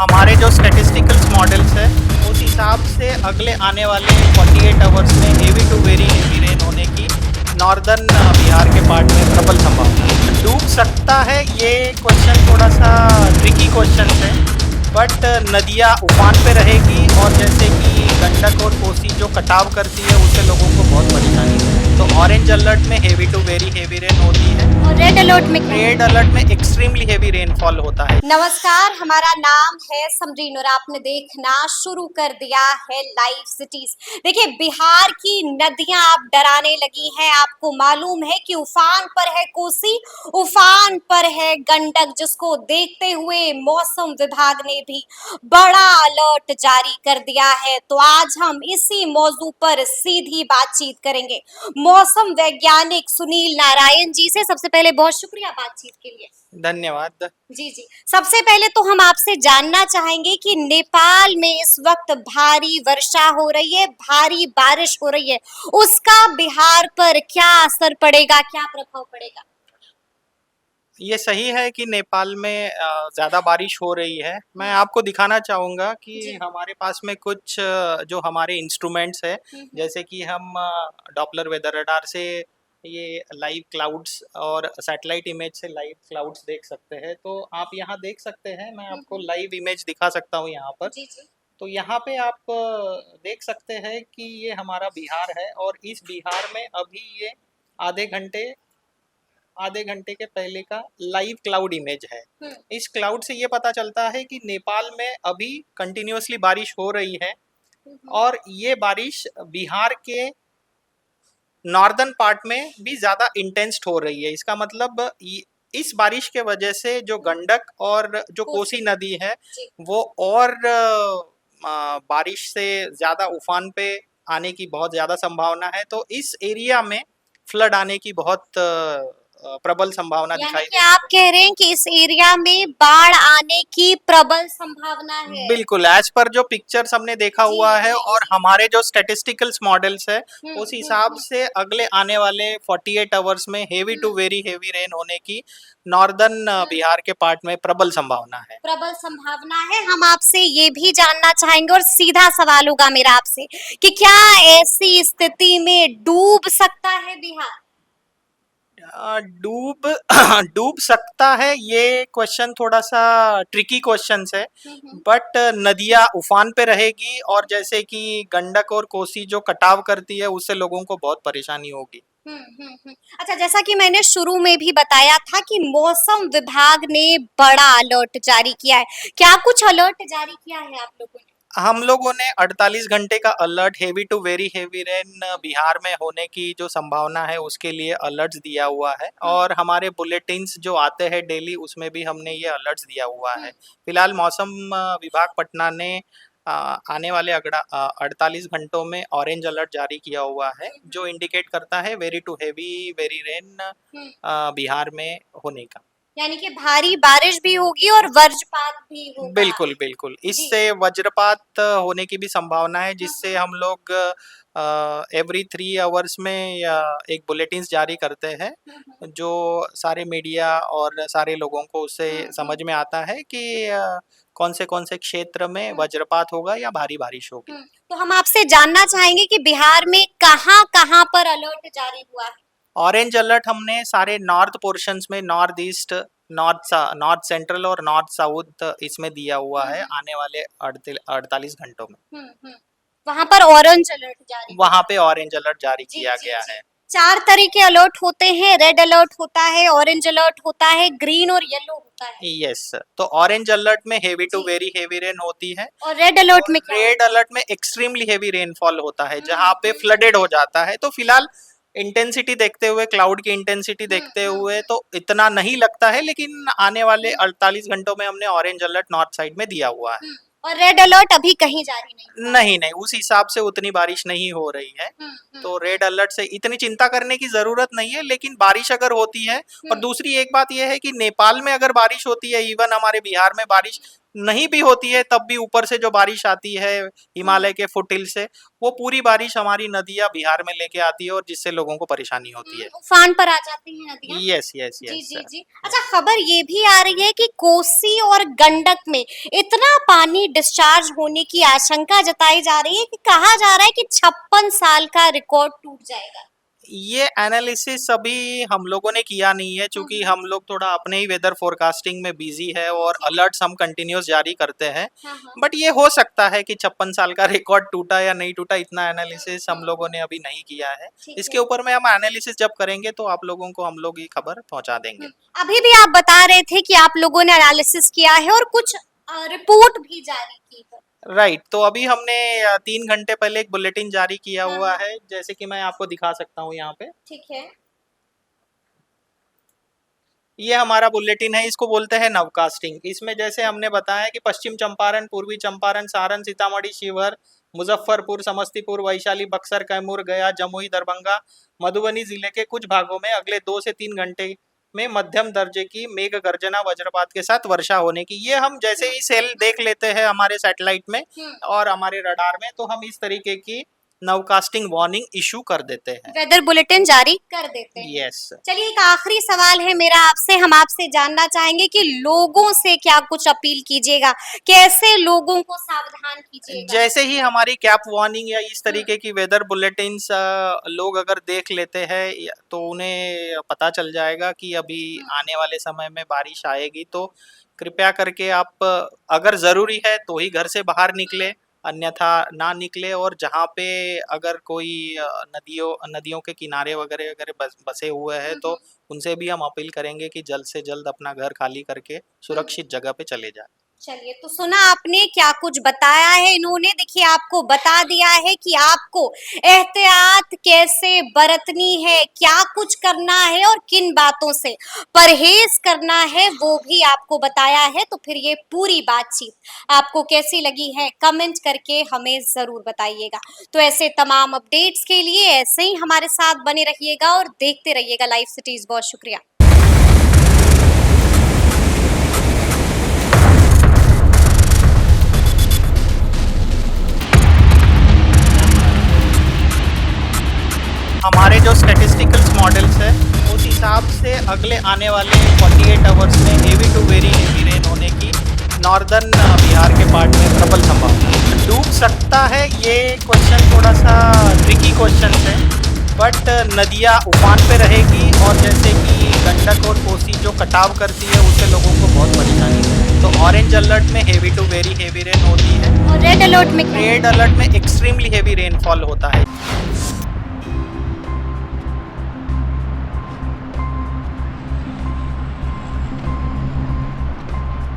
हमारे जो स्टैटिस्टिकल्स मॉडल्स है उस हिसाब से अगले आने वाले 48 आवर्स में heavy to very heavy rain होने की नॉर्दर्न बिहार के पार्ट में प्रबल संभावना है। डूब सकता है, ये क्वेश्चन थोड़ा सा ट्रिकी क्वेश्चन है, बट नदियाँ उफान पे रहेगी और जैसे कि गंडक और कोसी जो कटाव करती है उससे लोगों को बहुत परेशानी है। तो ऑरेंज अलर्ट में heavy to very heavy rain होती है और रेड अलर्ट में क्या है? रेड अलर्ट में एक्सट्रीमली हेवी रेनफॉल होता है। नमस्कार, हमारा नाम है समरीन और आपने देखना शुरू कर दिया है लाइव सिटीज। देखिए, बिहार की नदियां अब डराने लगी हैं। आपको मालूम है कि उफान पर है कोसी, उफान पर है गंडक, जिसको देखते हुए मौसम विभाग ने भी बड़ा अलर्ट जारी कर दिया है। तो आज हम इसी मौजू पर सीधी बातचीत करेंगे मौसम वैज्ञानिक सुनील नारायण जी से। सबसे पहले बहुत शुक्रिया बातचीत के लिए। धन्यवाद। जी जी, सबसे पहले तो हम आपसे जानना चाहेंगे कि नेपाल में इस वक्त भारी वर्षा हो रही है, भारी बारिश हो रही है, उसका बिहार पर क्या असर पड़ेगा, क्या प्रभाव पड़ेगा? ये सही है कि नेपाल में ज़्यादा बारिश हो रही है। मैं आपको दिखाना चाहूँगा कि जी। हमारे पास में कुछ जो हमारे इंस्ट्रूमेंट्स है, जैसे कि हम डॉपलर वेदर रडार से ये लाइव क्लाउड्स और सैटेलाइट इमेज से लाइव क्लाउड्स देख सकते हैं। तो आप यहाँ देख सकते हैं, मैं आपको लाइव इमेज दिखा सकता हूँ यहाँ पर। जी जी। तो यहाँ पे आप देख सकते हैं कि ये हमारा बिहार है और इस बिहार में अभी ये आधे घंटे आधे घंटे के पहले का लाइव क्लाउड इमेज है। इस क्लाउड से ये पता चलता है कि नेपाल में अभी कंटिन्यूअसली बारिश हो रही है और ये बारिश बिहार के नॉर्दर्न पार्ट में भी ज़्यादा इंटेंस्ड हो रही है। इसका मतलब इस बारिश के वजह से जो गंडक और जो कोसी नदी है वो और बारिश से ज़्यादा उफान पे आने की बहुत ज़्यादा संभावना है। तो इस एरिया में फ्लड आने की बहुत प्रबल संभावना दिखाई यानी कि आप कह रहे हैं कि इस एरिया में बाढ़ आने की प्रबल संभावना है। बिल्कुल, एज पर जो पिक्चर्स हमने देखा जी, हुआ है जी, और हमारे जो स्टैटिस्टिकल्स मॉडल्स है उस हम्म, हिसाब से अगले आने वाले 48 आवर्स में heavy to very heavy rain होने की नॉर्दर्न बिहार के पार्ट में प्रबल संभावना है। प्रबल संभावना है। हम आपसे ये भी जानना चाहेंगे और सीधा सवाल होगा मेरा आपसे कि क्या ऐसी स्थिति में डूब सकता है बिहार? डूब डूब सकता है, ये क्वेश्चन थोड़ा सा ट्रिकी क्वेश्चन है, बट नदियाँ उफान पे रहेगी और जैसे कि गंडक और कोसी जो कटाव करती है उससे लोगों को बहुत परेशानी होगी। अच्छा, जैसा कि मैंने शुरू में भी बताया था कि मौसम विभाग ने बड़ा अलर्ट जारी किया है। क्या कुछ अलर्ट जारी किया है आप लोगों ने? हम लोगों ने 48 घंटे का alert heavy to very heavy rain Bihar में होने की जो संभावना है उसके लिए अलर्ट्स दिया हुआ है और हमारे बुलेटिन्स जो आते हैं डेली उसमें भी हमने ये अलर्ट्स दिया हुआ है। फिलहाल मौसम विभाग पटना ने आने वाले 48 घंटों में ऑरेंज अलर्ट जारी किया हुआ है जो इंडिकेट करता है very to heavy very rain Bihar में होने का। यानी कि भारी बारिश भी होगी और वज्रपात भी होगा। बिल्कुल, बिल्कुल। इससे वज्रपात होने की भी संभावना है जिससे हम लोग एवरी 3 आवर्स में या एक बुलेटिन्स जारी करते हैं, जो सारे मीडिया और सारे लोगों को उससे समझ में आता है कि कौन से क्षेत्र में वज्रपात होगा या भारी बारिश होगी। तो हम आपसे जानना चाहेंगे कि बिहार में कहाँ-कहाँ पर अलर्ट जारी हुआ है? ऑरेंज अलर्ट हमने सारे नॉर्थ पोर्शंस में नॉर्थ ईस्ट, नॉर्थ सेंट्रल और नॉर्थ साउथ इसमें दिया हुआ है आने वाले 48 घंटों में। वहां पर ऑरेंज अलर्ट जारी वहाँ पे ऑरेंज अलर्ट जारी जी, किया जी, गया जी। है। 4 तरह के अलर्ट होते हैं, रेड अलर्ट होता है, ऑरेंज अलर्ट होता है, ग्रीन और येलो होता है। यस, तो ऑरेंज अलर्ट में हेवी टू जी। वेरी हेवी रेन होती है और रेड अलर्ट और में क्या रेड होता है? अलर्ट में एक्सट्रीमली हेवी रेनफॉल होता है जहाँ पे फ्लडेड हो जाता है। तो फिलहाल इंटेंसिटी देखते हुए, क्लाउड की इंटेंसिटी देखते हुए तो इतना नहीं लगता है, लेकिन आने वाले 48 घंटों में हमने ऑरेंज अलर्ट नॉर्थ साइड में दिया हुआ है। और रेड अलर्ट अभी कहीं जारी नहीं हुआ। नहीं, नहीं, उस हिसाब से उतनी बारिश नहीं हो रही है। तो रेड अलर्ट से इतनी चिंता करने की ज़रूरत नहीं है, लेकिन बारिश अगर होती है और दूसरी एक बात ये है कि नेपाल में अगर बारिश होती है, इवन हमारे बिहार में बारिश नहीं भी होती है तब भी ऊपर से जो बारिश आती है हिमालय के फुटिल से, वो पूरी बारिश हमारी नदियां बिहार में लेके आती है और जिससे लोगों को परेशानी होती है। उफान पर आ जाती हैं नदियां। यस यस जी यस। जी जी। अच्छा, खबर ये भी आ रही है कि कोसी और गंडक में इतना पानी डिस्चार्ज होने की आशंका जताई जा रही है कि कहा जा रहा है कि 56 साल का रिकॉर्ड टूट जाएगा। ये एनालिसिस अभी हम लोगों ने किया नहीं है, क्योंकि हम लोग थोड़ा अपने ही वेदर फोरकास्टिंग में बिजी है और अलर्ट्स हम कंटिन्यूस जारी करते हैं। बट ये हो सकता है कि 56 साल का रिकॉर्ड टूटा या नहीं टूटा, इतना एनालिसिस हम लोगों ने अभी नहीं किया है। इसके ऊपर में हम एनालिसिस जब करेंगे तो आप लोगों को हम लोग ये खबर पहुंचा देंगे। अभी भी आप बता रहे थे कि आप लोगों ने एनालिसिस किया है और कुछ रिपोर्ट भी जारी की है। राइट, तो अभी हमने 3 घंटे पहले एक बुलेटिन जारी किया हुआ है, जैसे कि मैं आपको दिखा सकता हूँ यहाँ पे। ठीक है। ये हमारा बुलेटिन है, इसको बोलते हैं नवकास्टिंग। इसमें जैसे हमने बताया कि पश्चिम चंपारण, पूर्वी चंपारण, सारण, सीतामढ़ी, शिवहर, मुजफ्फरपुर, समस्तीपुर, वैशाली, बक्सर, कैमूर, गया, जमुई, दरभंगा, मधुबनी जिले के कुछ भागों में अगले 2 से 3 घंटे में मध्यम दर्जे की मेघ गर्जना वज्रपात के साथ वर्षा होने की। ये हम जैसे ही सेल देख लेते हैं हमारे सैटेलाइट में और हमारे रडार में, तो हम इस तरीके की नवकास्टिंग वार्निंग इशू कर देते हैं, वेदर बुलेटिन जारी कर देते हैं। यस। चलिए, एक आखिरी सवाल है मेरा आपसे। हम आपसे जानना चाहेंगे कि लोगों से क्या कुछ अपील कीजिएगा, कैसे लोगों को सावधान कीजिएगा। जैसे ही हमारी कैप वार्निंग या इस तरीके की वेदर बुलेटिन्स लोग अगर देख लेते हैं तो उन्हें पता चल जाएगा कि अभी आने वाले समय में बारिश आएगी। तो कृपया करके आप अगर जरूरी है तो ही घर से बाहर निकले, अन्यथा ना निकले। और जहाँ पे अगर कोई नदियों के किनारे वगैरह वगैरह बसे हुए हैं तो उनसे भी हम अपील करेंगे कि जल्द से जल्द अपना घर खाली करके सुरक्षित जगह पे चले जाए। चलिए, तो सुना आपने क्या कुछ बताया है इन्होंने। देखिए, आपको बता दिया है कि आपको एहतियात कैसे बरतनी है, क्या कुछ करना है और किन बातों से परहेज करना है, वो भी आपको बताया है। तो फिर ये पूरी बातचीत आपको कैसी लगी है, कमेंट करके हमें जरूर बताइएगा। तो ऐसे तमाम अपडेट्स के लिए ऐसे ही हमारे साथ बने रहिएगा और देखते रहिएगा लाइव सिटीज। बहुत शुक्रिया। हमारे जो स्टैटिस्टिकल्स मॉडल्स है उस हिसाब से अगले आने वाले 48 आवर्स में heavy to very heavy rain होने की नॉर्दर्न बिहार के पार्ट में प्रबल संभावना। डूब सकता है, ये क्वेश्चन थोड़ा सा ट्रिकी क्वेश्चन है, बट नदियाँ उफान पे रहेगी और जैसे कि गंडक और कोसी जो कटाव करती है उससे लोगों को बहुत परेशानी है। तो ऑरेंज अलर्ट में heavy to very heavy rain होती है और रेड अलर्ट में एक्सट्रीमली हेवी रेनफॉल होता है।